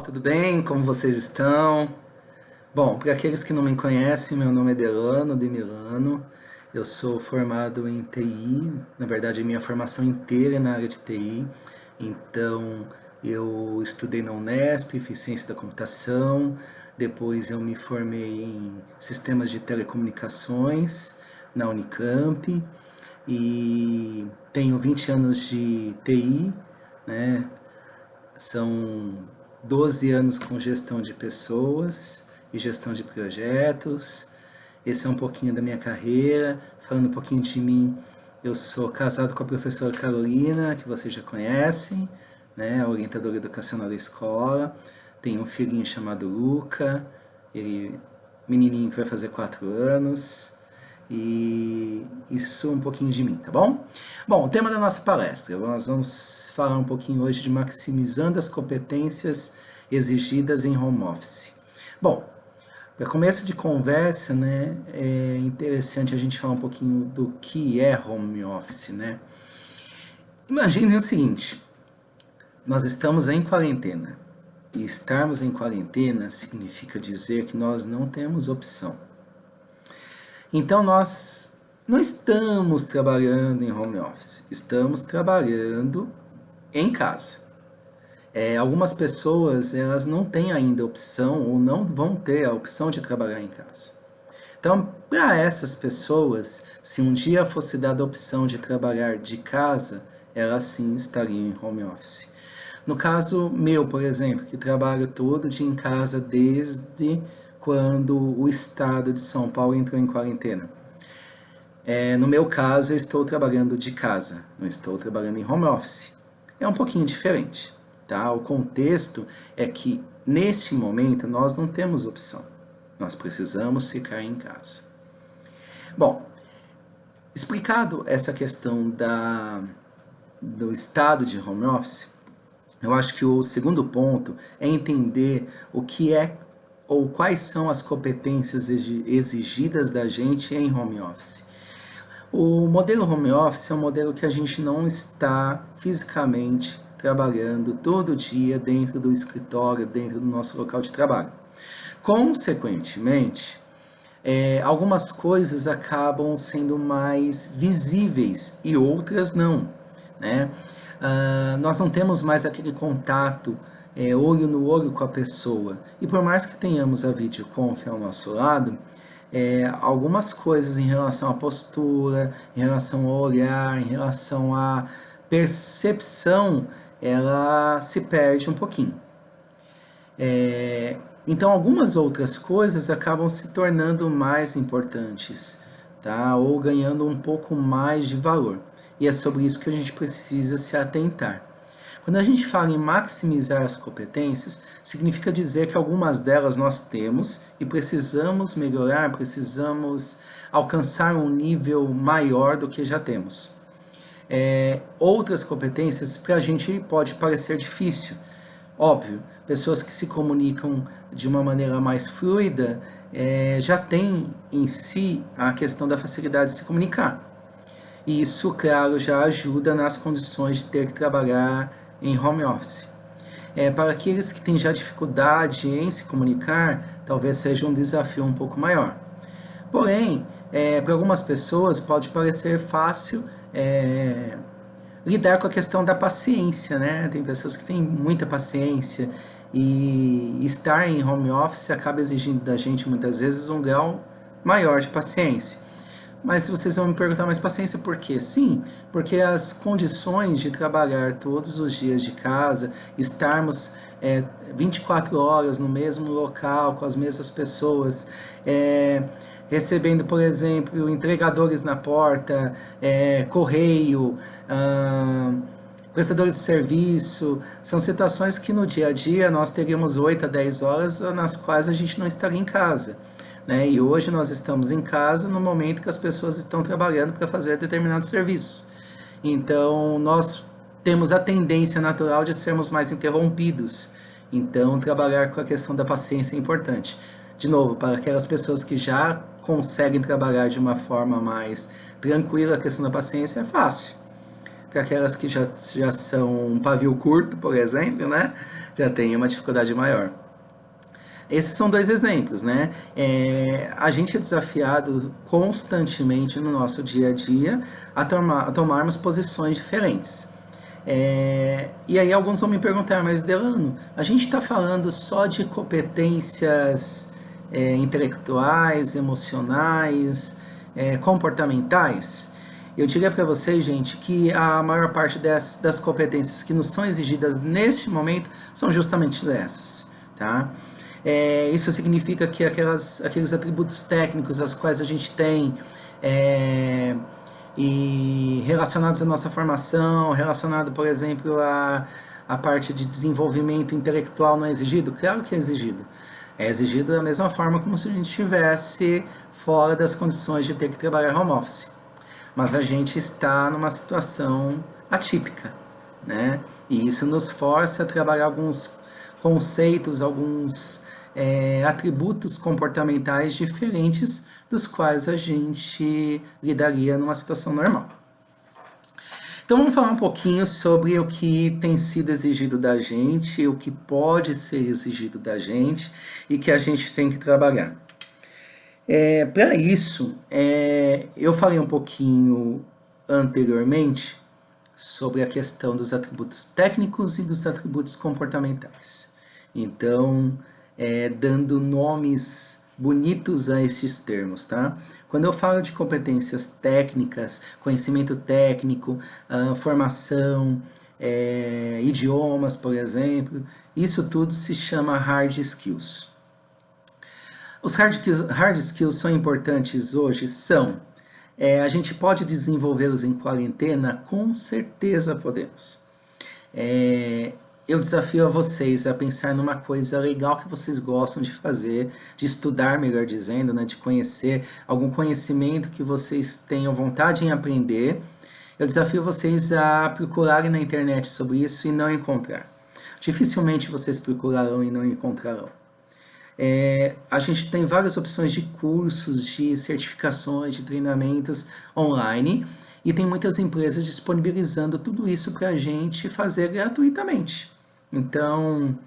tudo bem? Como vocês estão? Bom, para aqueles que não me conhecem, meu nome é Delano de Milano. Eu sou formado em TI, na verdade a minha formação inteira é na área de TI. Então, eu estudei na Unesp, fiz ciência da computação, depois eu me formei em sistemas de telecomunicações na Unicamp e tenho 20 anos de TI, né? São 12 anos com gestão de pessoas e gestão de projetos. Esse é um pouquinho da minha carreira. Falando um pouquinho de mim, eu sou casado com a professora Carolina, que vocês já conhecem, né, a orientadora educacional da escola. Tenho um filhinho chamado Luca, ele menininho que vai fazer 4 anos. E isso um pouquinho de mim, tá bom? Bom, o tema da nossa palestra, nós vamos falar um pouquinho hoje de maximizando as competências exigidas em home office. Bom, para começo de conversa, né, é interessante a gente falar um pouquinho do que é home office, né? Imagine o seguinte, nós estamos em quarentena, e estarmos em quarentena significa dizer que nós não temos opção. Então nós não estamos trabalhando em home office, estamos trabalhando em casa. Algumas pessoas elas não têm ainda opção ou não vão ter a opção de trabalhar em casa. Então, para essas pessoas, se um dia fosse dada a opção de trabalhar de casa, elas sim estariam em home office. No caso meu, por exemplo, que trabalho todo dia em casa desde quando o estado de São Paulo entrou em quarentena. No meu caso, eu estou trabalhando de casa, não estou trabalhando em home office. É um pouquinho diferente, tá? O contexto é que, neste momento, nós não temos opção. Nós precisamos ficar em casa. Bom, explicado essa questão do estado de home office, eu acho que o segundo ponto é entender o que é ou quais são as competências exigidas da gente em home office. O modelo home office é um modelo que a gente não está fisicamente trabalhando todo dia dentro do escritório, dentro do nosso local de trabalho. Consequentemente, algumas coisas acabam sendo mais visíveis e outras não, né? Nós não temos mais aquele contato olho no olho com a pessoa. E por mais que tenhamos a videoconf ao nosso lado, algumas coisas em relação à postura, em relação ao olhar, em relação à percepção, ela se perde um pouquinho. Então, algumas outras coisas acabam se tornando mais importantes, tá? Ou ganhando um pouco mais de valor. E é sobre isso que a gente precisa se atentar. Quando a gente fala em maximizar as competências, significa dizer que algumas delas nós temos e precisamos melhorar, precisamos alcançar um nível maior do que já temos. Outras competências para a gente pode parecer difícil. Óbvio, pessoas que se comunicam de uma maneira mais fluida já têm em si a questão da facilidade de se comunicar. E isso, claro, já ajuda nas condições de ter que trabalhar em home office. Para aqueles que têm já dificuldade em se comunicar, talvez seja um desafio um pouco maior. Porém, para algumas pessoas pode parecer fácil lidar com a questão da paciência, né? Tem pessoas que têm muita paciência e estar em home office acaba exigindo da gente muitas vezes um grau maior de paciência. Mas vocês vão me perguntar, mas paciência por quê? Sim, porque as condições de trabalhar todos os dias de casa, estarmos 24 horas no mesmo local, com as mesmas pessoas, recebendo, por exemplo, entregadores na porta, correio, prestadores de serviço, são situações que no dia a dia nós teríamos 8 a 10 horas nas quais a gente não estaria em casa. Né? E hoje nós estamos em casa no momento que as pessoas estão trabalhando para fazer determinados serviços. Então, nós temos a tendência natural de sermos mais interrompidos. Então, trabalhar com a questão da paciência é importante. De novo, para aquelas pessoas que já conseguem trabalhar de uma forma mais tranquila, a questão da paciência é fácil. para aquelas que já são um pavio curto, por exemplo, né? Já tem uma dificuldade maior. Esses são dois exemplos, né? A gente é desafiado constantemente no nosso dia a dia a tomarmos posições diferentes. E aí alguns vão me perguntar, mas Delano, a gente está falando só de competências intelectuais, emocionais, comportamentais? Eu diria para vocês, gente, que a maior parte das competências que nos são exigidas neste momento são justamente essas, tá? Isso significa que aqueles atributos técnicos as quais a gente tem e relacionados à nossa formação, relacionado, por exemplo, à parte de desenvolvimento intelectual não é exigido? Claro que é exigido. É exigido da mesma forma como se a gente estivesse fora das condições de ter que trabalhar home office. Mas a gente está numa situação atípica, né? E isso nos força a trabalhar alguns conceitos, alguns atributos comportamentais diferentes dos quais a gente lidaria numa situação normal. Então vamos falar um pouquinho sobre o que tem sido exigido da gente, o que pode ser exigido da gente e que a gente tem que trabalhar. Para isso, eu falei um pouquinho anteriormente sobre a questão dos atributos técnicos e dos atributos comportamentais. Então, dando nomes bonitos a estes termos, tá? Quando eu falo de competências técnicas, conhecimento técnico, formação, idiomas, por exemplo, isso tudo se chama hard skills. Os hard skills são importantes hoje? São. A gente pode desenvolvê-los em quarentena? Com certeza podemos. Eu desafio a vocês a pensar numa coisa legal que vocês gostam de fazer, de estudar, melhor dizendo, né, de conhecer, algum conhecimento que vocês tenham vontade em aprender. Eu desafio vocês a procurarem na internet sobre isso e não encontrar. Dificilmente vocês procurarão e não encontrarão. A gente tem várias opções de cursos, de certificações, de treinamentos online e tem muitas empresas disponibilizando tudo isso para a gente fazer gratuitamente. Então,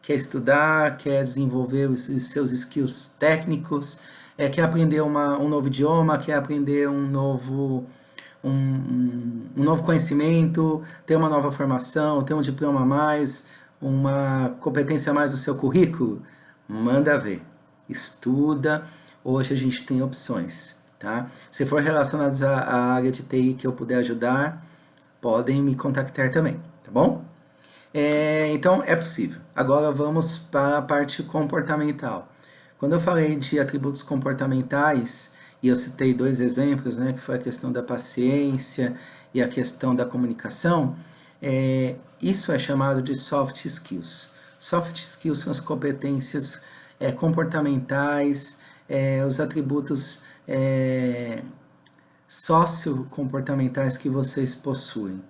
quer estudar, quer desenvolver os seus skills técnicos, quer aprender um novo idioma, quer aprender um novo conhecimento, ter uma nova formação, ter um diploma a mais, uma competência a mais no seu currículo, manda ver, estuda. Hoje a gente tem opções, tá? Se for relacionados à área de TI que eu puder ajudar, podem me contactar também, tá bom? Então é possível. Agora vamos para a parte comportamental. Quando eu falei de atributos comportamentais, e eu citei dois exemplos, né, que foi a questão da paciência e a questão da comunicação, isso é chamado de soft skills. Soft skills são as competências comportamentais, os atributos sociocomportamentais que vocês possuem.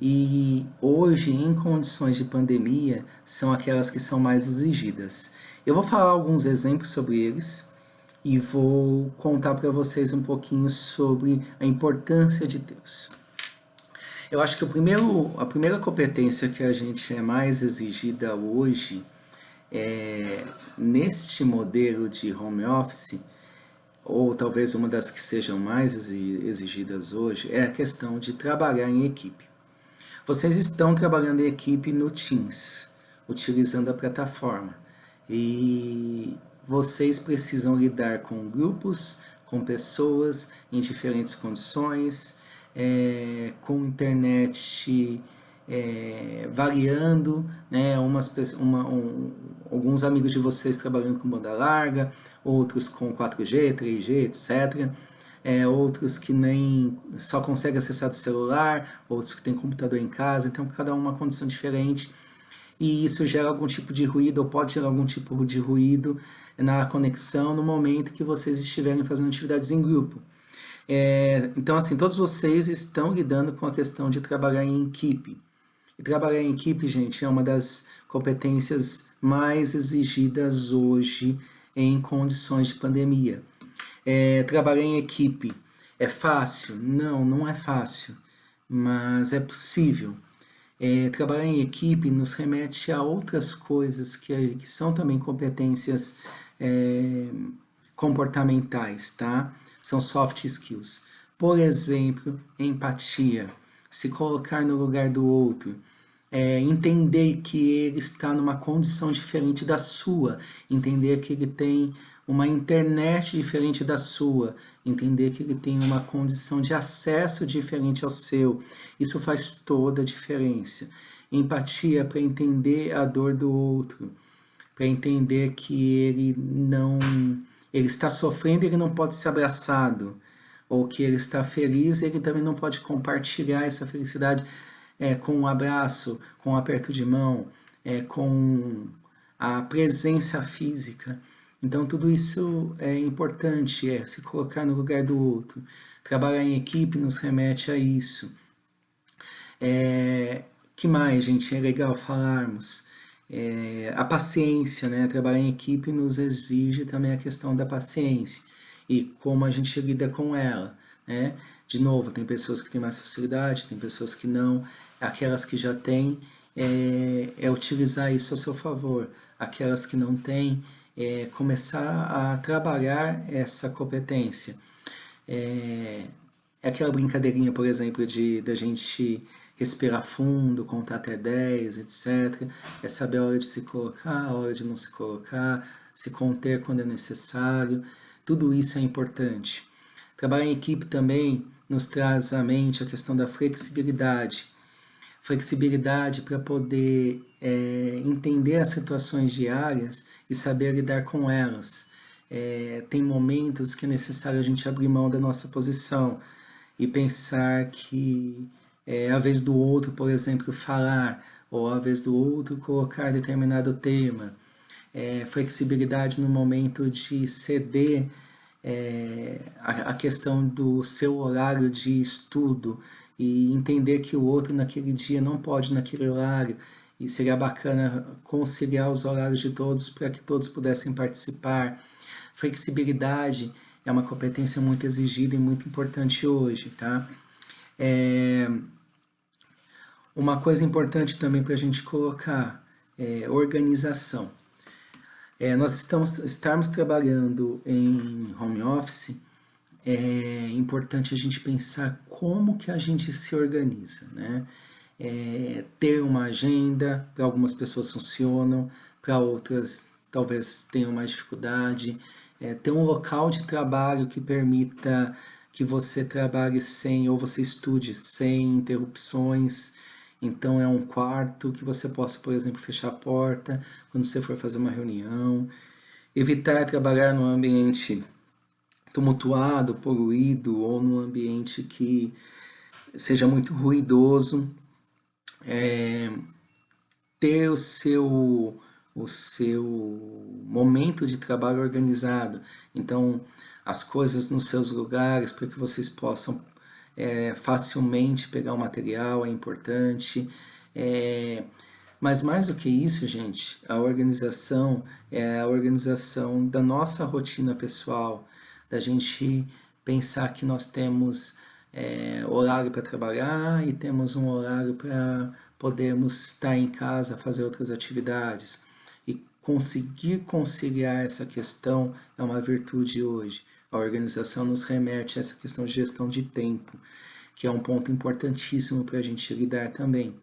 E hoje, em condições de pandemia, são aquelas que são mais exigidas. Eu vou falar alguns exemplos sobre eles e vou contar para vocês um pouquinho sobre a importância de Deus. Eu acho que a primeira competência que a gente é mais exigida hoje, neste modelo de home office, ou talvez uma das que sejam mais exigidas hoje, é a questão de trabalhar em equipe. Vocês estão trabalhando em equipe no Teams, utilizando a plataforma, e vocês precisam lidar com grupos, com pessoas em diferentes condições, com internet variando, né? Alguns amigos de vocês trabalhando com banda larga, outros com 4G, 3G, etc. Outros que nem só conseguem acessar do celular, outros que têm computador em casa, então cada um uma condição diferente, e isso gera algum tipo de ruído, ou pode gerar algum tipo de ruído na conexão no momento que vocês estiverem fazendo atividades em grupo. Então, assim, todos vocês estão lidando com a questão de trabalhar em equipe. E trabalhar em equipe, gente, é uma das competências mais exigidas hoje em condições de pandemia. Trabalhar em equipe é fácil? Não, não é fácil. mas é possível. Trabalhar em equipe nos remete a outras coisas que são também competências comportamentais, tá? São soft skills. Por exemplo, empatia, se colocar no lugar do outro, entender que ele está numa condição diferente da sua, entender que ele tem uma internet diferente da sua, entender que ele tem uma condição de acesso diferente ao seu. Isso faz toda a diferença. Empatia para entender a dor do outro, para entender que ele está sofrendo e ele não pode ser abraçado, ou que ele está feliz e ele também não pode compartilhar essa felicidade com um abraço, com um aperto de mão, com a presença física. Então tudo isso é importante, se colocar no lugar do outro. Trabalhar em equipe nos remete a isso. Que mais, gente, é legal falarmos? A paciência, né? Trabalhar em equipe nos exige também a questão da paciência e como a gente lida com ela, né? De novo, tem pessoas que têm mais facilidade, tem pessoas que não. Aquelas que já têm, utilizar isso a seu favor. Aquelas que não têm, começar a trabalhar essa competência. É aquela brincadeirinha, por exemplo, da gente respirar fundo, contar até 10, etc. É saber a hora de se colocar, a hora de não se colocar, se conter quando é necessário. Tudo isso é importante. Trabalhar em equipe também nos traz à mente a questão da flexibilidade. Flexibilidade para poder entender as situações diárias e saber lidar com elas. Tem momentos que é necessário a gente abrir mão da nossa posição e pensar que é a vez do outro, por exemplo, falar, ou a vez do outro colocar determinado tema. Flexibilidade no momento de ceder a questão do seu horário de estudo e entender que o outro naquele dia não pode naquele horário e seria bacana conciliar os horários de todos para que todos pudessem participar. Flexibilidade é uma competência muito exigida e muito importante hoje, tá? Uma coisa importante também para a gente colocar é organização. Nós estarmos trabalhando em home office, é importante a gente pensar como que a gente se organiza, né? Ter uma agenda, para algumas pessoas funcionam, para outras talvez tenham mais dificuldade. Ter um local de trabalho que permita que você trabalhe sem, ou você estude sem interrupções. Então é um quarto que você possa, por exemplo, fechar a porta quando você for fazer uma reunião. Evitar trabalhar num ambiente tumultuado, poluído ou num ambiente que seja muito ruidoso. Ter o seu momento de trabalho organizado. Então, as coisas nos seus lugares para que vocês possam facilmente pegar o material é importante. Mas mais do que isso, gente, a organização é a organização da nossa rotina pessoal, da gente pensar que nós temos horário para trabalhar e temos um horário para podermos estar em casa, fazer outras atividades. E conseguir conciliar essa questão é uma virtude hoje. A organização nos remete a essa questão de gestão de tempo, que é um ponto importantíssimo para a gente lidar também.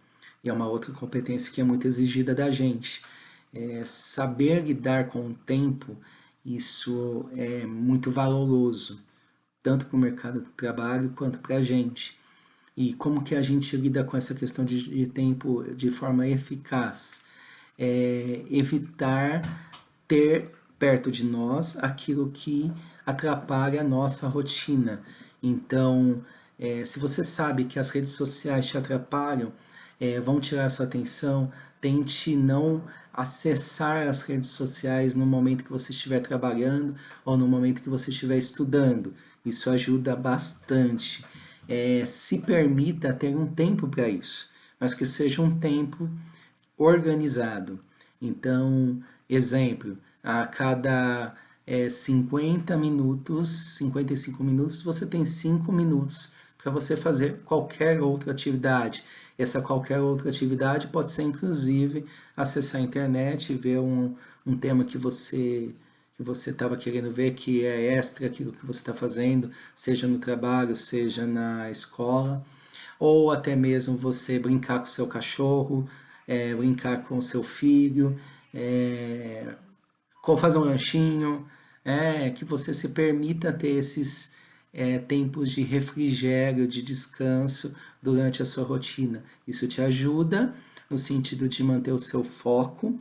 E é uma outra competência que é muito exigida da gente. Saber lidar com o tempo, isso é muito valoroso, tanto para o mercado de trabalho quanto para a gente. E como que a gente lida com essa questão de tempo de forma eficaz? Evitar ter perto de nós aquilo que atrapalha a nossa rotina. Então, se você sabe que as redes sociais te atrapalham, vão tirar a sua atenção, tente não acessar as redes sociais no momento que você estiver trabalhando ou no momento que você estiver estudando. Isso ajuda bastante. Se permita ter um tempo para isso, mas que seja um tempo organizado. Então, exemplo, a cada 50 minutos, 55 minutos, você tem 5 minutos para você fazer qualquer outra atividade. Essa qualquer outra atividade pode ser, inclusive, acessar a internet e ver um tema que você estava querendo ver, que é extra aquilo que você está fazendo, seja no trabalho, seja na escola, ou até mesmo você brincar com o seu cachorro, brincar com o seu filho, fazer um lanchinho, que você se permita ter esses tempos de refrigério, de descanso durante a sua rotina. Isso te ajuda no sentido de manter o seu foco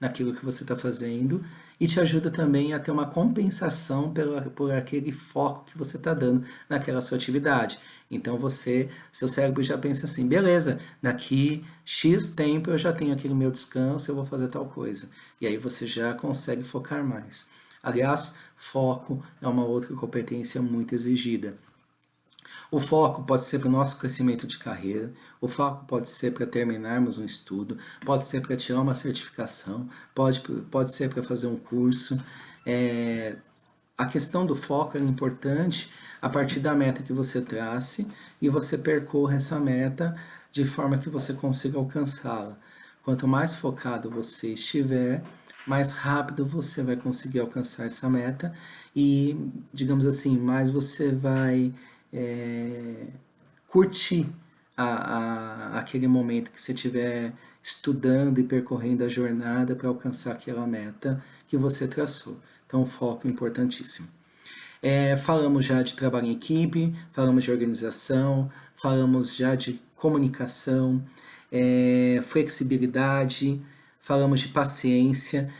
naquilo que você está fazendo e te ajuda também a ter uma compensação por aquele foco que você está dando naquela sua atividade. Então seu cérebro já pensa assim, beleza, daqui X tempo eu já tenho aquele meu descanso, eu vou fazer tal coisa. E aí você já consegue focar mais. Aliás, foco é uma outra competência muito exigida. O foco pode ser para o nosso crescimento de carreira, o foco pode ser para terminarmos um estudo, pode ser para tirar uma certificação, pode ser para fazer um curso. A questão do foco é importante a partir da meta que você trace e você percorra essa meta de forma que você consiga alcançá-la. Quanto mais focado você estiver, mais rápido você vai conseguir alcançar essa meta e, digamos assim, mais você vai curtir aquele momento que você estiver estudando e percorrendo a jornada para alcançar aquela meta que você traçou. Então, o foco é importantíssimo. Falamos já de trabalho em equipe, falamos de organização, falamos já de comunicação, flexibilidade, falamos de paciência.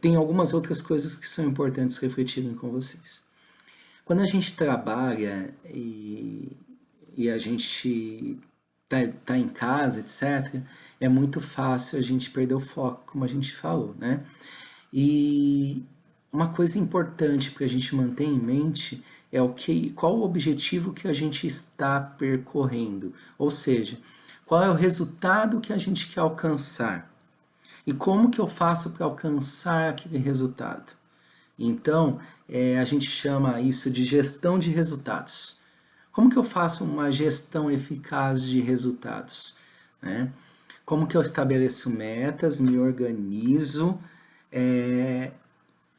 Tem algumas outras coisas que são importantes refletirem com vocês. Quando a gente trabalha e a gente tá em casa, etc., é muito fácil a gente perder o foco, como a gente falou, né? E uma coisa importante para a gente manter em mente é qual o objetivo que a gente está percorrendo, ou seja, qual é o resultado que a gente quer alcançar e como que eu faço para alcançar aquele resultado. Então, a gente chama isso de gestão de resultados. Como que eu faço uma gestão eficaz de resultados? Né? Como que eu estabeleço metas, me organizo,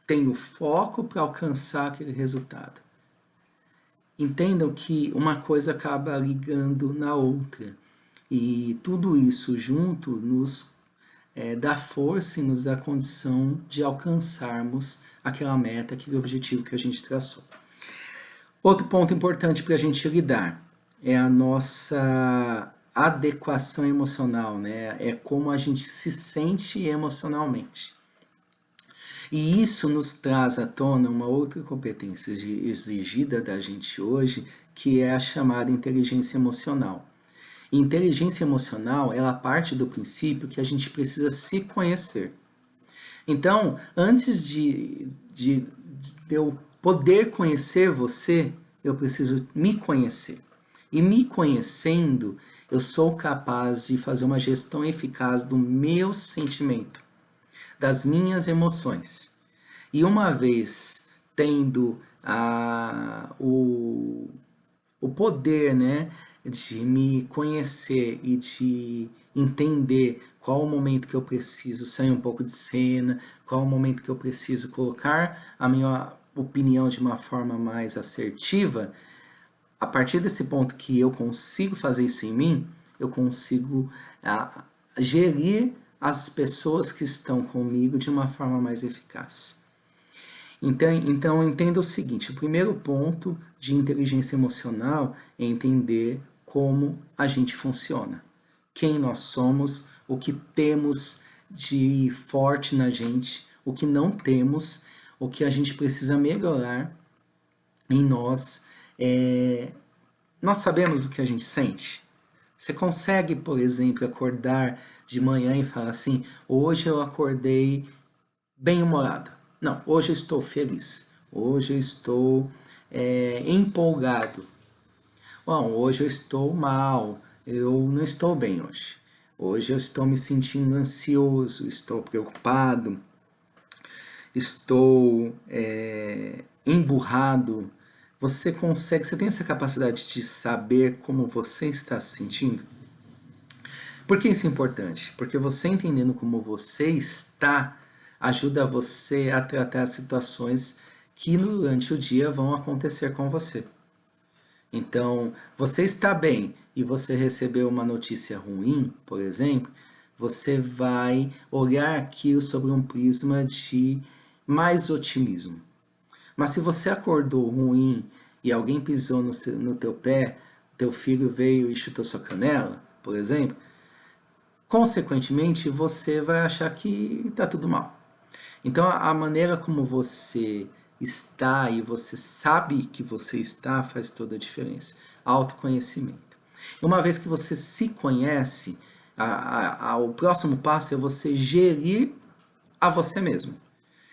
tenho foco para alcançar aquele resultado? Entendam que uma coisa acaba ligando na outra. E tudo isso junto nos dá força e nos dá condição de alcançarmos aquela meta, aquele objetivo que a gente traçou. Outro ponto importante para a gente lidar é a nossa adequação emocional, né? É como a gente se sente emocionalmente. E isso nos traz à tona uma outra competência exigida da gente hoje, que é a chamada inteligência emocional. E inteligência emocional, ela parte do princípio que a gente precisa se conhecer. Então, antes de eu poder conhecer você, eu preciso me conhecer. E me conhecendo, eu sou capaz de fazer uma gestão eficaz do meu sentimento, das minhas emoções. E uma vez tendo o poder, né, de me conhecer e de entender qual o momento que eu preciso sair um pouco de cena, qual o momento que eu preciso colocar a minha opinião de uma forma mais assertiva, a partir desse ponto que eu consigo fazer isso em mim, eu consigo gerir as pessoas que estão comigo de uma forma mais eficaz. Então entenda o seguinte, o primeiro ponto de inteligência emocional é entender como a gente funciona, quem nós somos, o que temos de forte na gente, o que não temos, o que a gente precisa melhorar em nós. Nós sabemos o que a gente sente? Você consegue, por exemplo, acordar de manhã e falar assim, hoje eu acordei bem-humorado. Não, hoje eu estou feliz. Hoje eu estou empolgado. Bom, hoje eu estou mal. Eu não estou bem hoje. Hoje eu estou me sentindo ansioso, estou preocupado, estou emburrado, você tem essa capacidade de saber como você está se sentindo? Por que isso é importante? Porque você entendendo como você está, ajuda você a tratar situações que durante o dia vão acontecer com você. Então, você está bem e você recebeu uma notícia ruim, por exemplo, você vai olhar aquilo sobre um prisma de mais otimismo. Mas se você acordou ruim e alguém pisou no teu pé, teu filho veio e chutou sua canela, por exemplo, consequentemente você vai achar que está tudo mal. Então a maneira como você está e você sabe que você está faz toda a diferença. Autoconhecimento. Uma vez que você se conhece, o próximo passo é você gerir a você mesmo.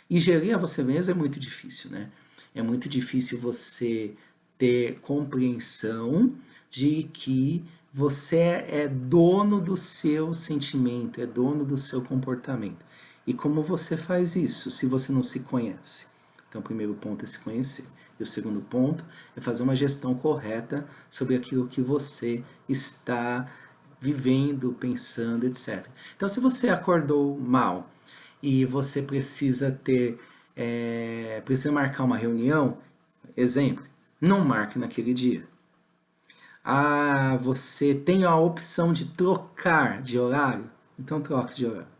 E gerir a você mesmo é muito difícil, né? É muito difícil você ter compreensão de que você é dono do seu sentimento, é dono do seu comportamento. E como você faz isso se você não se conhece? Então, o primeiro ponto é se conhecer. E o segundo ponto é fazer uma gestão correta sobre aquilo que você está vivendo, pensando, etc. Então, se você acordou mal e você precisa marcar uma reunião, exemplo, não marque naquele dia. Você tem a opção de trocar de horário, então troque de horário.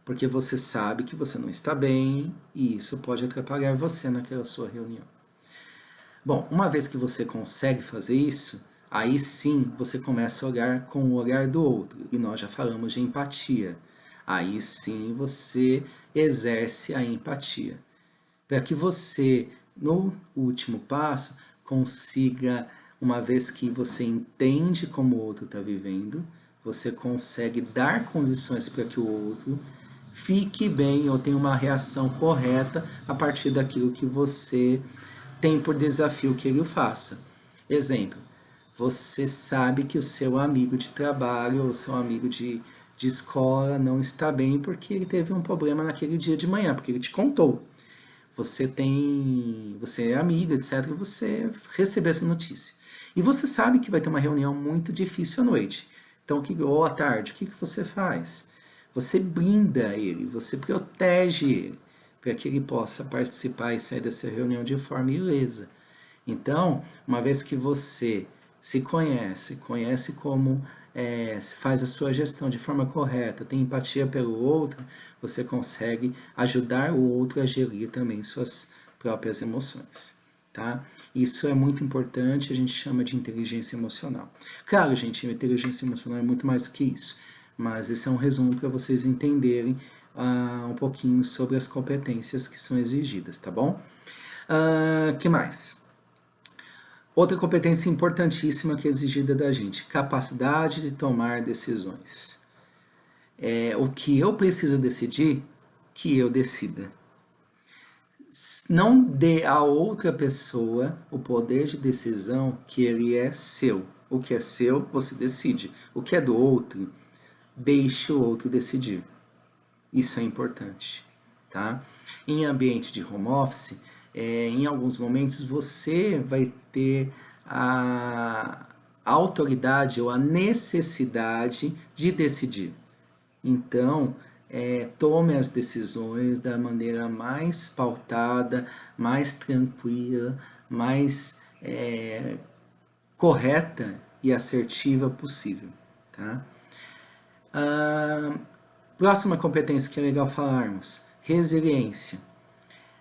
Porque você sabe que você não está bem e isso pode atrapalhar você naquela sua reunião. Bom, uma vez que você consegue fazer isso, aí sim você começa a olhar com o olhar do outro. E nós já falamos de empatia. Aí sim você exerce a empatia. Para que você, no último passo, consiga, uma vez que você entende como o outro está vivendo, você consegue dar condições para que o outro fique bem ou tenha uma reação correta a partir daquilo que você tem por desafio que ele o faça. Exemplo, você sabe que o seu amigo de trabalho ou seu amigo de escola não está bem porque ele teve um problema naquele dia de manhã, porque ele te contou. Você é amiga, etc, e você recebeu essa notícia. E você sabe que vai ter uma reunião muito difícil à noite. Então, ou à tarde, o que você faz? Você blinda ele, você protege ele, para que ele possa participar e sair dessa reunião de forma ilesa. Então, uma vez que você se conhece como faz a sua gestão de forma correta, tem empatia pelo outro, você consegue ajudar o outro a gerir também suas próprias emoções, tá? Isso é muito importante, a gente chama de inteligência emocional. Claro, gente, inteligência emocional é muito mais do que isso, mas esse é um resumo para vocês entenderem um pouquinho sobre as competências que são exigidas, tá bom? Que mais? Outra competência importantíssima que é exigida da gente, capacidade de tomar decisões. O que eu preciso decidir, que eu decida. Não dê a outra pessoa o poder de decisão que ele é seu. O que é seu, você decide. O que é do outro, deixe o outro decidir. Isso é importante, tá? Em ambiente de home office, em alguns momentos você vai ter a autoridade ou a necessidade de decidir. Então, tome as decisões da maneira mais pautada, mais tranquila, mais correta e assertiva possível, tá? Próxima competência que é legal falarmos, resiliência.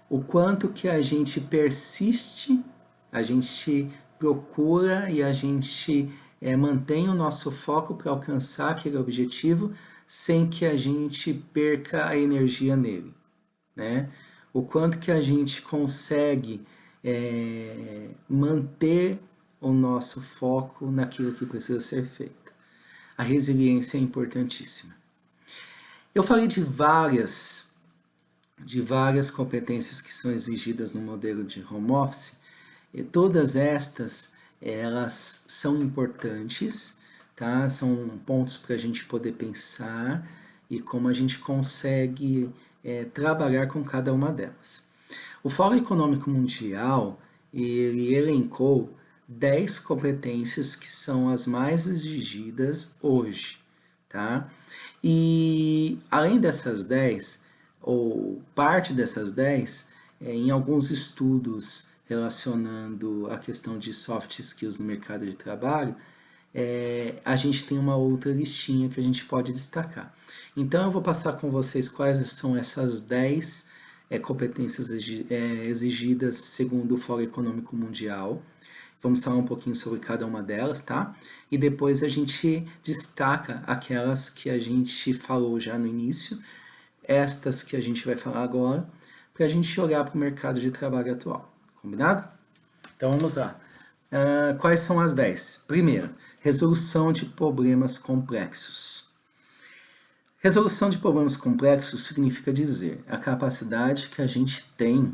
O quanto que a gente persiste, a gente procura e a gente mantém o nosso foco para alcançar aquele objetivo sem que a gente perca a energia nele, né? O quanto que a gente consegue manter o nosso foco naquilo que precisa ser feito. A resiliência é importantíssima. Eu falei de várias competências que são exigidas no modelo de home office, e todas estas, elas são importantes, tá? São pontos para a gente poder pensar e como a gente consegue trabalhar com cada uma delas. O Fórum Econômico Mundial, ele elencou 10 competências que são as mais exigidas hoje, tá? E além dessas 10, ou parte dessas 10, em alguns estudos relacionando a questão de soft skills no mercado de trabalho, a gente tem uma outra listinha que a gente pode destacar. Então eu vou passar com vocês quais são essas 10 competências exigidas segundo o Fórum Econômico Mundial. Vamos falar um pouquinho sobre cada uma delas, tá? E depois a gente destaca aquelas que a gente falou já no início, estas que a gente vai falar agora, para a gente olhar para o mercado de trabalho atual. Combinado? Então vamos lá. Quais são as 10? Primeiro, resolução de problemas complexos. Resolução de problemas complexos significa dizer a capacidade que a gente tem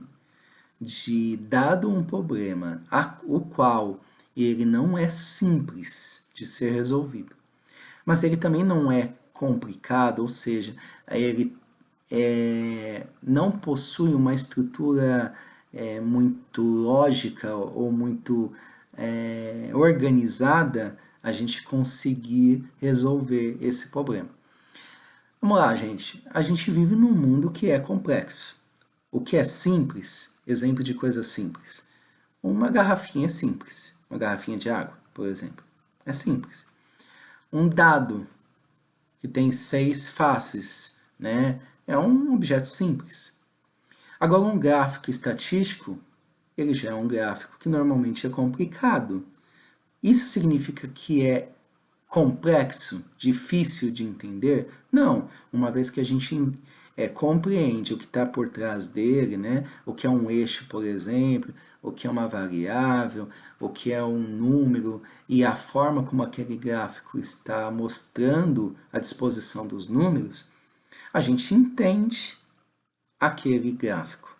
de, dado um problema, o qual ele não é simples de ser resolvido, mas ele também não é complicado, ou seja, ele não possui uma estrutura muito lógica ou muito organizada, a gente conseguir resolver esse problema. Vamos lá, gente. A gente vive num mundo que é complexo. O que é simples, exemplo de coisa simples. Uma garrafinha é simples. Uma garrafinha de água, por exemplo. É simples. Um dado que tem 6 faces, né? É um objeto simples. Agora, um gráfico estatístico, ele já é um gráfico que normalmente é complicado. Isso significa que é complexo, difícil de entender? Não, uma vez que a gente compreende o que está por trás dele, né? O que é um eixo, por exemplo, o que é uma variável, o que é um número e a forma como aquele gráfico está mostrando a disposição dos números, a gente entende aquele gráfico.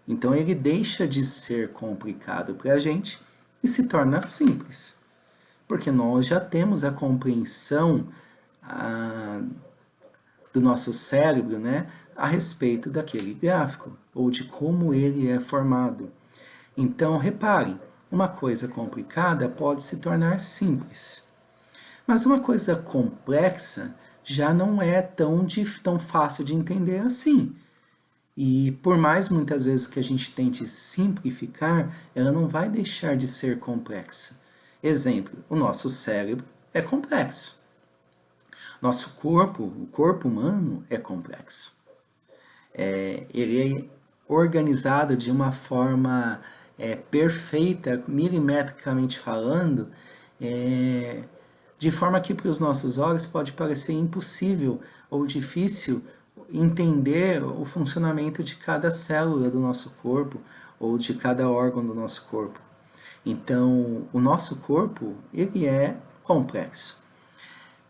Então ele deixa de ser complicado para a gente e se torna simples, porque nós já temos a compreensão do nosso cérebro, né, a respeito daquele gráfico ou de como ele é formado. Então, repare, uma coisa complicada pode se tornar simples, mas uma coisa complexa já não é tão fácil de entender assim. E por mais muitas vezes que a gente tente simplificar, ela não vai deixar de ser complexa. Exemplo, o nosso cérebro é complexo. Nosso corpo, o corpo humano, é complexo. Ele é organizado de uma forma perfeita, milimetricamente falando, de forma que para os nossos olhos pode parecer impossível ou difícil entender o funcionamento de cada célula do nosso corpo ou de cada órgão do nosso corpo. Então, o nosso corpo, ele é complexo.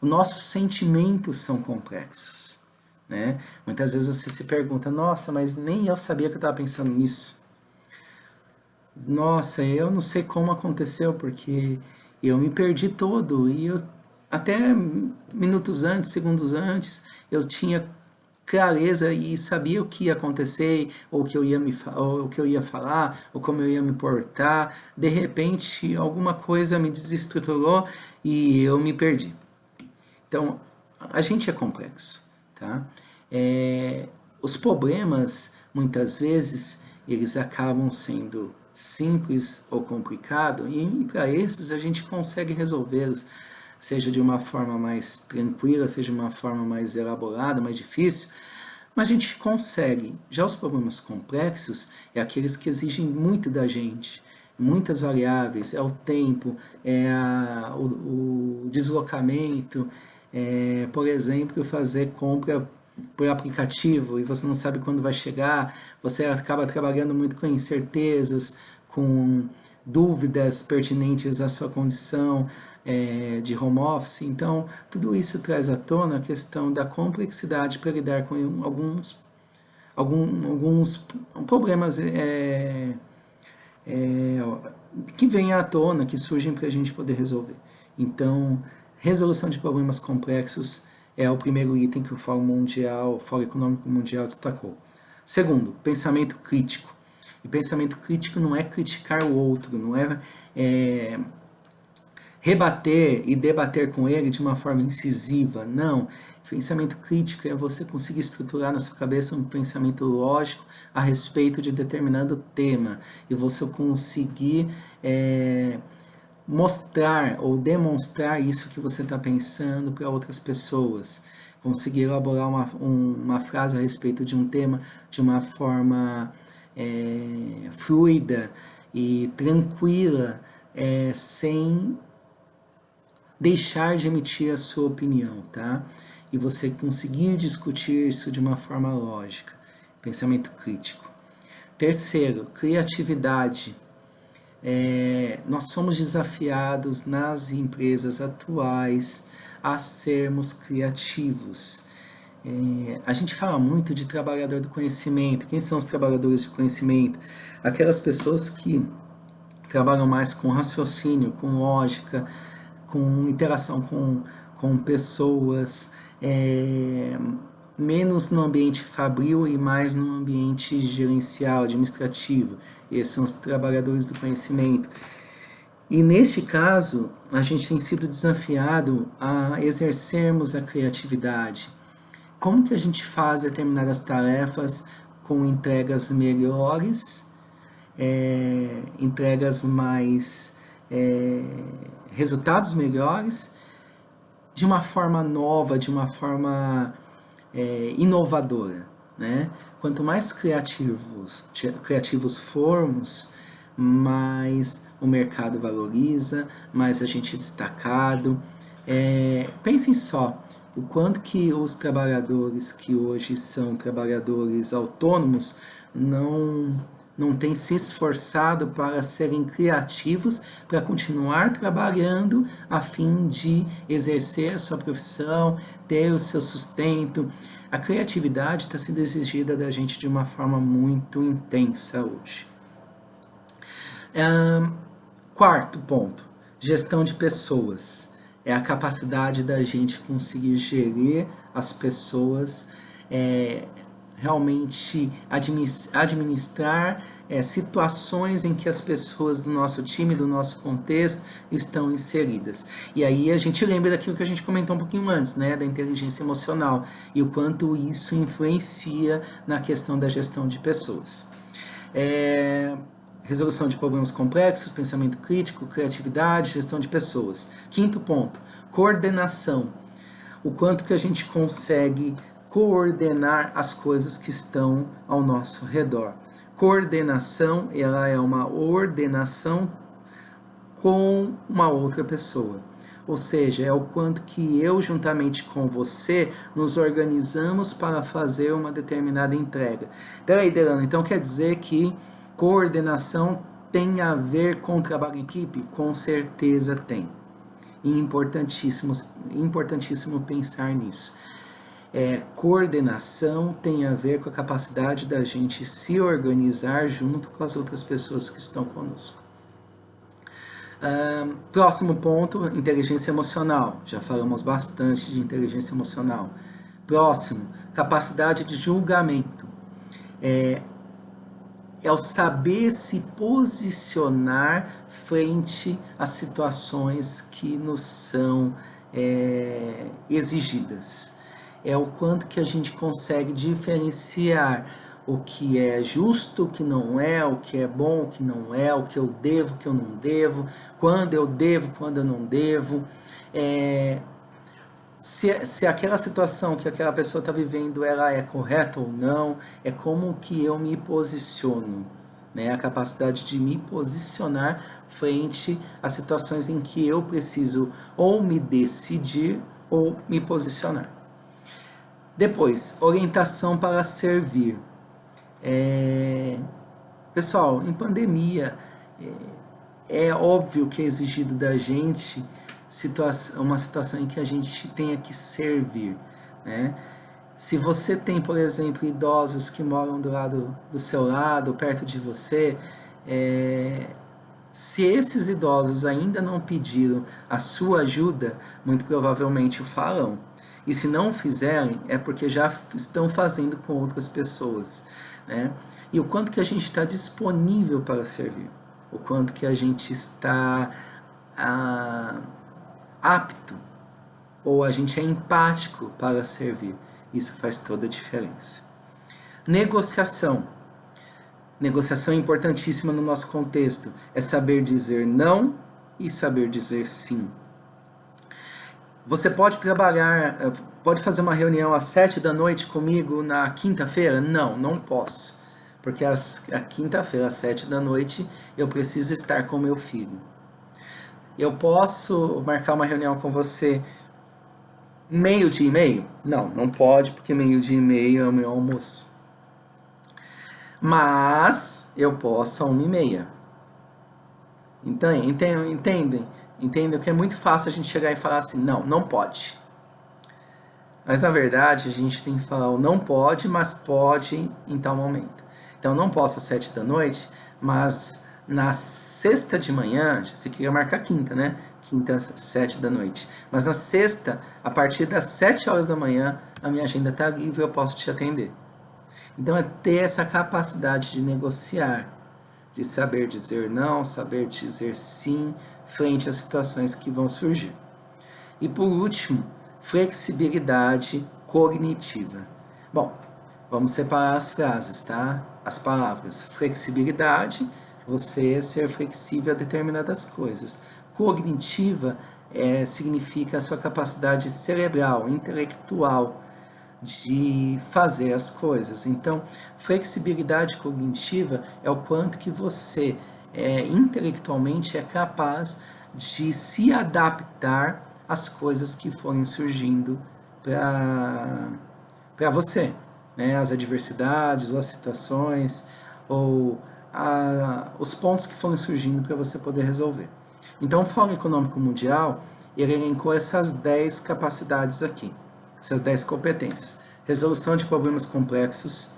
Os nossos sentimentos são complexos, né? Muitas vezes você se pergunta, nossa, mas nem eu sabia que eu estava pensando nisso. Nossa, eu não sei como aconteceu, porque eu me perdi todo e eu até minutos antes, segundos antes, eu tinha clareza e sabia o que ia acontecer, ou o que eu ia ou o que eu ia falar, ou como eu ia me portar. De repente, alguma coisa me desestruturou e eu me perdi. Então, a gente é complexo, tá? Os problemas, muitas vezes, eles acabam sendo simples ou complicados, e para esses a gente consegue resolvê-los, seja de uma forma mais tranquila, seja de uma forma mais elaborada, mais difícil, mas a gente consegue. Já os problemas complexos é aqueles que exigem muito da gente, muitas variáveis, é o tempo, o deslocamento, por exemplo, fazer compra por aplicativo e você não sabe quando vai chegar, você acaba trabalhando muito com incertezas, com dúvidas pertinentes à sua condição de home office. Então, tudo isso traz à tona a questão da complexidade para lidar com alguns problemas que vêm à tona, que surgem para a gente poder resolver. Então, resolução de problemas complexos é o primeiro item que o Fórum Econômico Mundial destacou. Segundo, pensamento crítico. E pensamento crítico não é criticar o outro, não é rebater e debater com ele de uma forma incisiva, não. Pensamento crítico é você conseguir estruturar na sua cabeça um pensamento lógico a respeito de determinado tema e você conseguir mostrar ou demonstrar isso que você está pensando para outras pessoas. Conseguir elaborar uma frase a respeito de um tema de uma forma fluida e tranquila, sem deixar de emitir a sua opinião, tá? E você conseguir discutir isso de uma forma lógica. Pensamento crítico. Terceiro, criatividade. Nós somos desafiados nas empresas atuais a sermos criativos. A gente fala muito de trabalhador do conhecimento. Quem são os trabalhadores de conhecimento? Aquelas pessoas que trabalham mais com raciocínio, com lógica, com interação com pessoas, menos no ambiente fabril e mais no ambiente gerencial, administrativo. Esses são os trabalhadores do conhecimento. E neste caso, a gente tem sido desafiado a exercermos a criatividade. Como que a gente faz determinadas tarefas com entregas melhores, entregas mais... resultados melhores, de uma forma nova, de uma forma inovadora, né? Quanto mais criativos formos, mais o mercado valoriza, mais a gente é destacado. Pensem só, o quanto que os trabalhadores que hoje são trabalhadores autônomos não têm se esforçado para serem criativos, para continuar trabalhando a fim de exercer a sua profissão, ter o seu sustento. A criatividade está sendo exigida da gente de uma forma muito intensa hoje. Quarto ponto, gestão de pessoas. É a capacidade da gente conseguir gerir as pessoas, realmente administrar situações em que as pessoas do nosso time, do nosso contexto, estão inseridas. E aí a gente lembra daquilo que a gente comentou um pouquinho antes, né, da inteligência emocional, e o quanto isso influencia na questão da gestão de pessoas. Resolução de problemas complexos, pensamento crítico, criatividade, gestão de pessoas. Quinto ponto, coordenação. O quanto que a gente consegue coordenar as coisas que estão ao nosso redor. Coordenação, ela é uma ordenação com uma outra pessoa. Ou seja, é o quanto que eu, juntamente com você, nos organizamos para fazer uma determinada entrega. Peraí, Delano, então quer dizer que coordenação tem a ver com trabalho em equipe? Com certeza tem. E importantíssimo pensar nisso. Coordenação tem a ver com a capacidade da gente se organizar junto com as outras pessoas que estão conosco. Próximo ponto, inteligência emocional. Já falamos bastante de inteligência emocional. Próximo, capacidade de julgamento. É o saber se posicionar frente às situações que nos são exigidas. É o quanto que a gente consegue diferenciar o que é justo, o que não é, o que é bom, o que não é, o que eu devo, o que eu não devo, quando eu devo, quando eu não devo. Se aquela situação que aquela pessoa está vivendo, ela é correta ou não, é como que eu me posiciono, né? A capacidade de me posicionar frente às situações em que eu preciso ou me decidir ou me posicionar. Depois, orientação para servir. Pessoal, em pandemia, é óbvio que é exigido da gente uma situação em que a gente tenha que servir, né? Se você tem, por exemplo, idosos que moram do seu lado, perto de você, se esses idosos ainda não pediram a sua ajuda, muito provavelmente o farão. E se não fizerem, é porque já estão fazendo com outras pessoas. né? E o quanto que a gente está disponível para servir, o quanto que a gente está apto ou a gente é empático para servir. Isso faz toda a diferença. Negociação. Negociação é importantíssima no nosso contexto. É saber dizer não e saber dizer sim. Você pode trabalhar, pode fazer uma reunião às 7 da noite comigo na quinta-feira? Não, não posso. Porque a quinta-feira, às 7 da noite, eu preciso estar com meu filho. Eu posso marcar uma reunião com você meio-dia e meio? Não, não pode, porque meio-dia e meio é o meu almoço. Mas eu posso a 1h30. Entendem? Entendem que é muito fácil a gente chegar e falar assim, não, não pode. Mas na verdade a gente tem que falar o não pode, mas pode em tal momento. Então não posso às 7 da noite, mas na sexta de manhã, você queria marcar quinta, né? Quinta às 7 da noite. Mas na sexta, a partir das 7 horas da manhã, a minha agenda está livre e eu posso te atender. Então é ter essa capacidade de negociar, de saber dizer não, saber dizer sim, frente às situações que vão surgir. E por último, flexibilidade cognitiva. Bom, vamos separar as frases, tá? As palavras. Flexibilidade, você ser flexível a determinadas coisas. Cognitiva significa a sua capacidade cerebral, intelectual, de fazer as coisas. Então, flexibilidade cognitiva é o quanto que você intelectualmente é capaz de se adaptar às coisas que forem surgindo para você, né? As adversidades, ou as situações, ou os pontos que forem surgindo para você poder resolver. Então, o Fórum Econômico Mundial, ele elencou essas 10 capacidades aqui, essas 10 competências. Resolução de problemas complexos,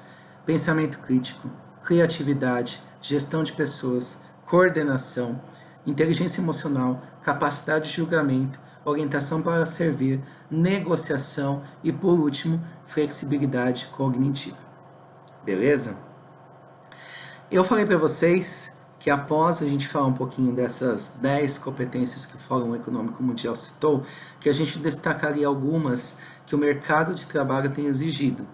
pensamento crítico, criatividade, gestão de pessoas, coordenação, inteligência emocional, capacidade de julgamento, orientação para servir, negociação e, por último, flexibilidade cognitiva. Beleza? Eu falei para vocês que após a gente falar um pouquinho dessas 10 competências que o Fórum Econômico Mundial citou, que a gente destacaria algumas que o mercado de trabalho tem exigido,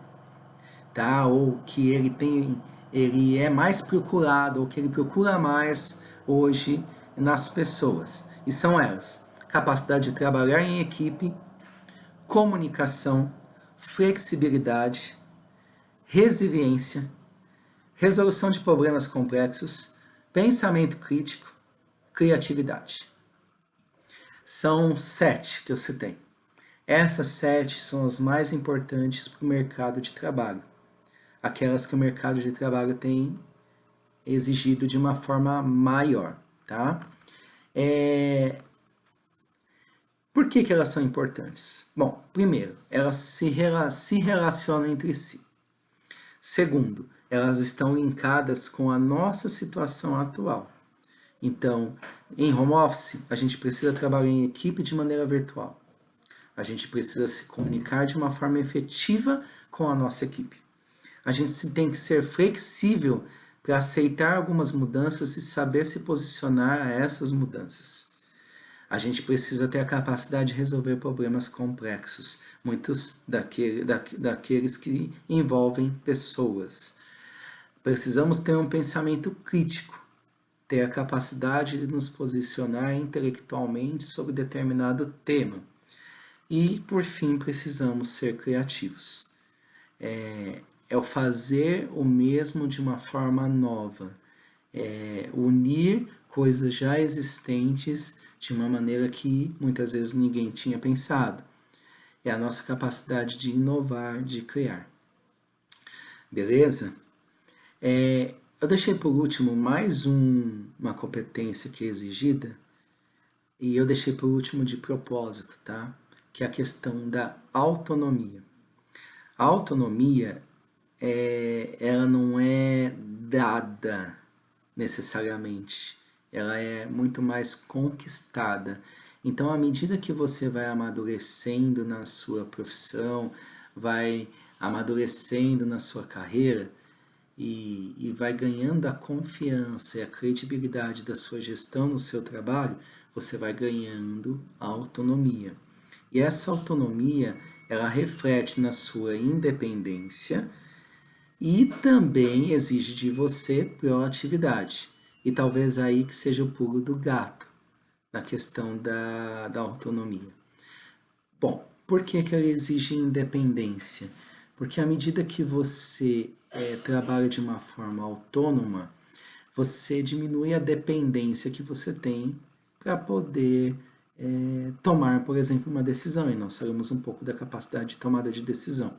tá? Ou que ele é mais procurado, ou que ele procura mais hoje nas pessoas. E são elas: capacidade de trabalhar em equipe, comunicação, flexibilidade, resiliência, resolução de problemas complexos, pensamento crítico, criatividade. São 7 que eu citei. Essas 7 são as mais importantes para o mercado de trabalho. Aquelas que o mercado de trabalho tem exigido de uma forma maior, tá? Por que elas são importantes? Bom, primeiro, elas se relacionam entre si. Segundo, elas estão linkadas com a nossa situação atual. Então, em home office, a gente precisa trabalhar em equipe de maneira virtual. A gente precisa se comunicar de uma forma efetiva com a nossa equipe. A gente tem que ser flexível para aceitar algumas mudanças e saber se posicionar a essas mudanças. A gente precisa ter a capacidade de resolver problemas complexos, muitos daqueles que envolvem pessoas. Precisamos ter um pensamento crítico, ter a capacidade de nos posicionar intelectualmente sobre determinado tema. E, por fim, precisamos ser criativos. É o fazer o mesmo de uma forma nova. Unir coisas já existentes de uma maneira que muitas vezes ninguém tinha pensado. É a nossa capacidade de inovar, de criar. Beleza? Eu deixei por último mais uma competência que é exigida, e eu deixei por último de propósito, tá? Que é a questão da autonomia. A autonomia, ela não é dada necessariamente, ela é muito mais conquistada. Então, à medida que você vai amadurecendo na sua profissão, vai amadurecendo na sua carreira, e vai ganhando a confiança e a credibilidade da sua gestão no seu trabalho, você vai ganhando a autonomia. E essa autonomia, ela reflete na sua independência e também exige de você proatividade. E talvez aí que seja o pulo do gato, na questão da autonomia. Bom, por que ela exige independência? Porque à medida que você trabalha de uma forma autônoma, você diminui a dependência que você tem para poder tomar, por exemplo, uma decisão. E nós falamos um pouco da capacidade de tomada de decisão.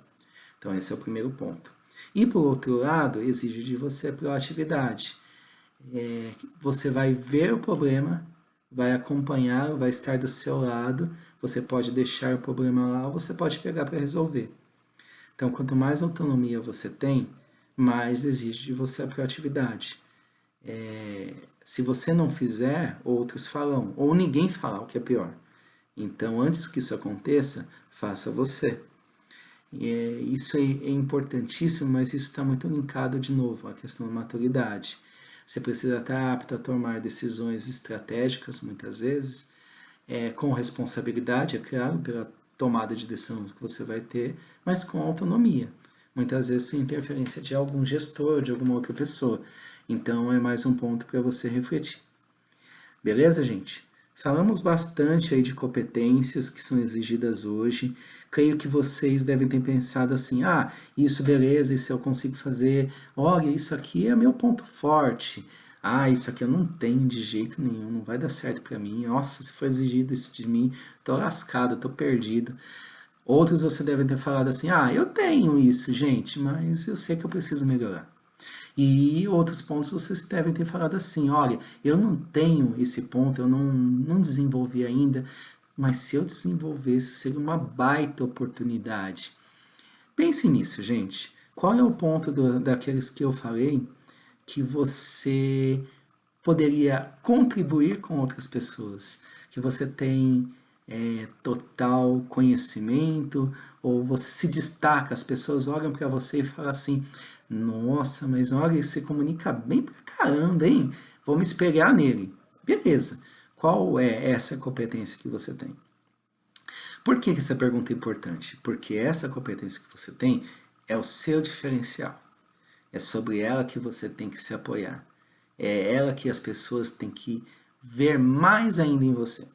Então, esse é o primeiro ponto. E, por outro lado, exige de você proatividade. Você vai ver o problema, vai acompanhar, vai estar do seu lado, você pode deixar o problema lá ou você pode pegar para resolver. Então, quanto mais autonomia você tem, mais exige de você a proatividade. Se você não fizer, outros farão, ou ninguém fará, o que é pior. Então, antes que isso aconteça, faça você. Isso é importantíssimo, mas isso está muito linkado de novo à questão da maturidade. Você precisa estar apto a tomar decisões estratégicas, muitas vezes, com responsabilidade, é claro, pela tomada de decisão que você vai ter, mas com autonomia. Muitas vezes sem interferência de algum gestor, de alguma outra pessoa. Então é mais um ponto para você refletir. Beleza, gente? Falamos bastante aí de competências que são exigidas hoje. Creio que vocês devem ter pensado assim: ah, isso beleza, isso eu consigo fazer. Olha, isso aqui é meu ponto forte. Ah, isso aqui eu não tenho de jeito nenhum, não vai dar certo para mim. Nossa, se for exigido isso de mim, tô lascado, tô perdido. Outros você devem ter falado assim: ah, eu tenho isso, gente, mas eu sei que eu preciso melhorar. E outros pontos vocês devem ter falado assim: olha, eu não tenho esse ponto, eu não desenvolvi ainda, mas se eu desenvolvesse, seria uma baita oportunidade. Pense nisso, gente. Qual é o ponto daqueles que eu falei que você poderia contribuir com outras pessoas? Que você tem total conhecimento, ou você se destaca, as pessoas olham para você e falam assim: nossa, mas olha, você comunica bem pra caramba, hein? Vou me espelhar nele. Beleza. Qual é essa competência que você tem? Por que essa pergunta é importante? Porque essa competência que você tem é o seu diferencial. É sobre ela que você tem que se apoiar. É ela que as pessoas têm que ver mais ainda em você.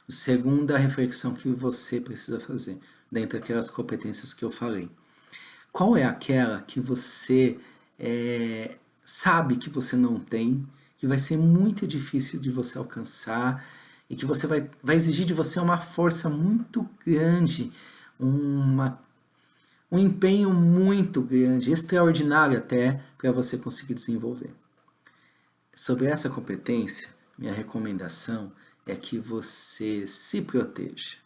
Segunda reflexão que você precisa fazer, dentre aquelas competências que eu falei. Qual é aquela que você sabe que você não tem, que vai ser muito difícil de você alcançar e que você vai exigir de você uma força muito grande, um empenho muito grande, extraordinário até, para você conseguir desenvolver. Sobre essa competência, minha recomendação é que você se proteja,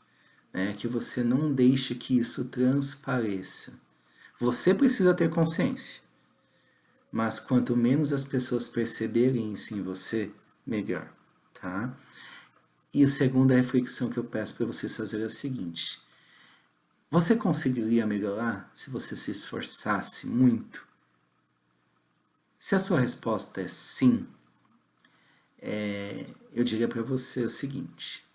né? Que você não deixe que isso transpareça. Você precisa ter consciência, mas quanto menos as pessoas perceberem isso em você, melhor, tá? E a segunda reflexão que eu peço para vocês fazerem é a seguinte: você conseguiria melhorar se você se esforçasse muito? Se a sua resposta é sim, eu diria para você o seguinte: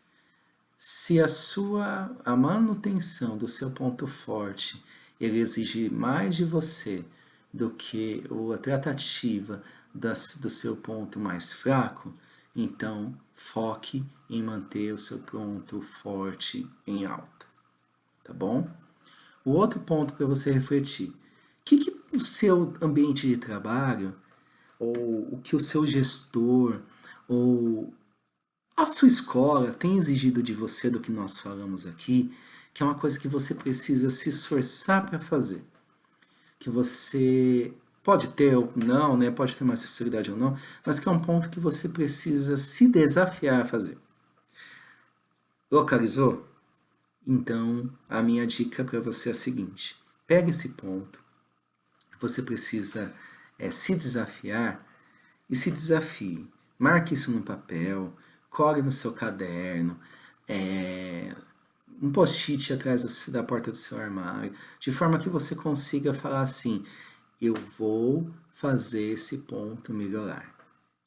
se a manutenção do seu ponto forte ele exigir mais de você do que a tratativa do seu ponto mais fraco, então foque em manter o seu ponto forte em alta, tá bom? O outro ponto para você refletir: que o seu ambiente de trabalho, ou o que o seu gestor, ou a sua escola tem exigido de você do que nós falamos aqui, que é uma coisa que você precisa se esforçar para fazer. Que você pode ter ou não, né? Pode ter mais facilidade ou não, mas que é um ponto que você precisa se desafiar a fazer. Localizou? Então, a minha dica para você é a seguinte: pega esse ponto, você precisa se desafiar e se desafie. Marque isso no papel, cole no seu caderno, um post-it atrás da porta do seu armário, de forma que você consiga falar assim: eu vou fazer esse ponto melhorar.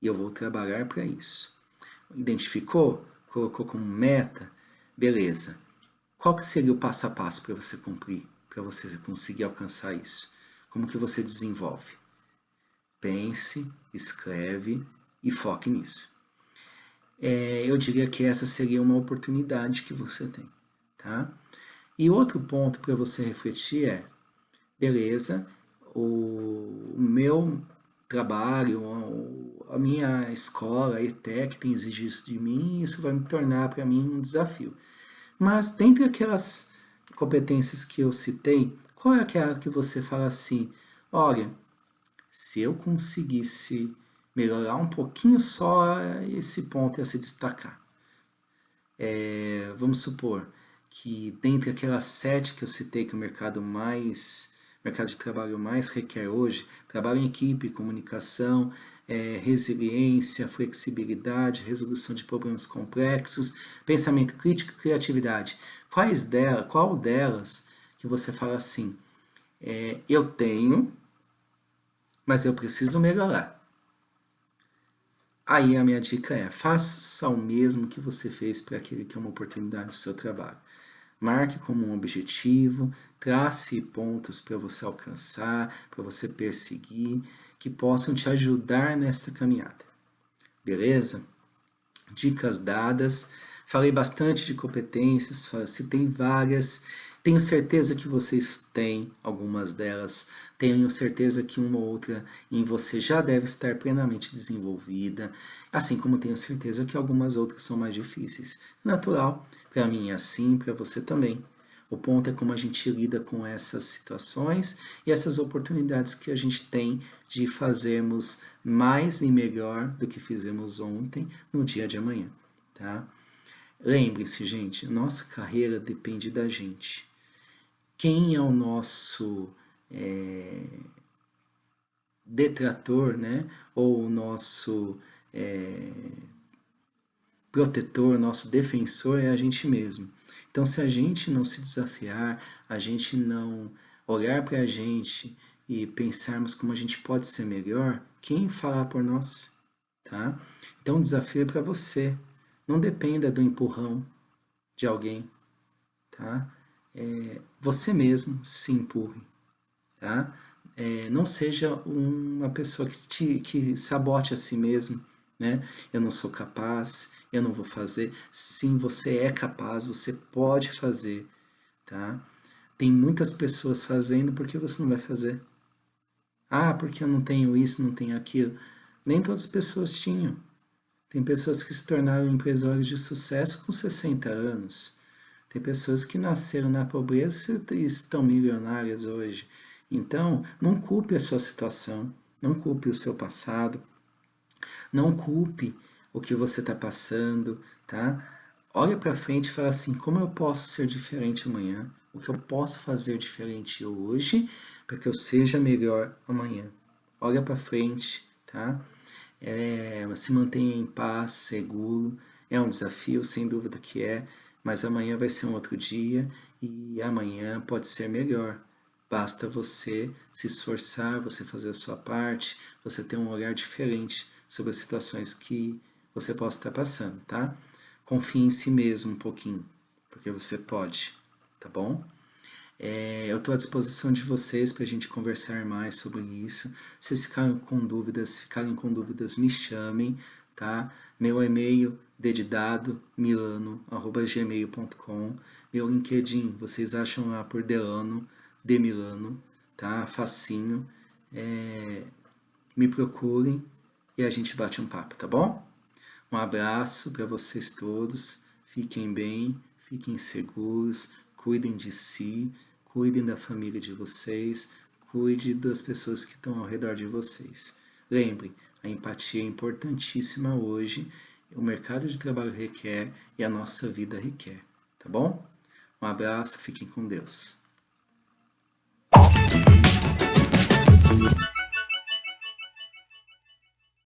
E eu vou trabalhar para isso. Identificou? Colocou como meta? Beleza. Qual que seria o passo a passo para você cumprir? Para você conseguir alcançar isso? Como que você desenvolve? Pense, escreve e foque nisso. Eu diria que essa seria uma oportunidade que você tem, tá? E outro ponto para você refletir é, beleza, o meu trabalho, a minha escola, a ETEC tem exigido isso de mim, isso vai me tornar para mim um desafio. Mas dentre aquelas competências que eu citei, qual é aquela que você fala assim, olha, se eu conseguisse melhorar um pouquinho só, esse ponto ia se destacar. Vamos supor que dentre aquelas 7 que eu citei que o mercado de trabalho mais requer hoje, trabalho em equipe, comunicação, resiliência, flexibilidade, resolução de problemas complexos, pensamento crítico e criatividade. Qual delas que você fala assim, eu tenho, mas eu preciso melhorar? Aí a minha dica é, faça o mesmo que você fez para aquele que é uma oportunidade do seu trabalho. Marque como um objetivo, trace pontos para você alcançar, para você perseguir, que possam te ajudar nessa caminhada. Beleza? Dicas dadas. Falei bastante de competências, citei várias. Tenho certeza que vocês têm algumas delas. Tenho certeza que uma ou outra em você já deve estar plenamente desenvolvida. Assim como tenho certeza que algumas outras são mais difíceis. Natural, para mim é assim, para você também. O ponto é como a gente lida com essas situações e essas oportunidades que a gente tem de fazermos mais e melhor do que fizemos ontem no dia de amanhã, tá? Lembre-se, gente, nossa carreira depende da gente. Quem é o nosso detrator, né? Ou o nosso protetor, nosso defensor é a gente mesmo. Então, se a gente não se desafiar, a gente não olhar para a gente e pensarmos como a gente pode ser melhor, quem falar por nós, tá? Então, o desafio é para você. Não dependa do empurrão de alguém, tá? Você mesmo se empurre, tá? Não seja uma pessoa que sabote a si mesmo, né? Eu não sou capaz, eu não vou fazer. Sim, você é capaz, você pode fazer, tá? Tem muitas pessoas fazendo, por que você não vai fazer? Ah, porque eu não tenho isso, não tenho aquilo. Nem todas as pessoas tinham. Tem pessoas que se tornaram empresários de sucesso com 60 anos. Tem pessoas que nasceram na pobreza e estão milionárias hoje. Então, não culpe a sua situação, não culpe o seu passado, não culpe o que você está passando, tá? Olha para frente e fala assim, como eu posso ser diferente amanhã? O que eu posso fazer diferente hoje para que eu seja melhor amanhã? Olha para frente, tá? Se mantenha em paz, seguro. É um desafio, sem dúvida que é, mas amanhã vai ser um outro dia e amanhã pode ser melhor. Basta você se esforçar, você fazer a sua parte, você ter um olhar diferente sobre as situações que você possa estar passando, tá? Confie em si mesmo um pouquinho, porque você pode, tá bom? Eu estou à disposição de vocês para a gente conversar mais sobre isso. Se vocês ficarem com dúvidas, me chamem, tá? Meu e-mail, dedidado.milano@gmail.com. Meu LinkedIn, vocês acham lá por Delano, de Milano, tá? Facinho. Me procurem e a gente bate um papo, tá bom? Um abraço para vocês todos. Fiquem bem, fiquem seguros, cuidem de si, cuidem da família de vocês, cuide das pessoas que estão ao redor de vocês. Lembrem, a empatia é importantíssima hoje, o mercado de trabalho requer e a nossa vida requer, tá bom? Um abraço, fiquem com Deus.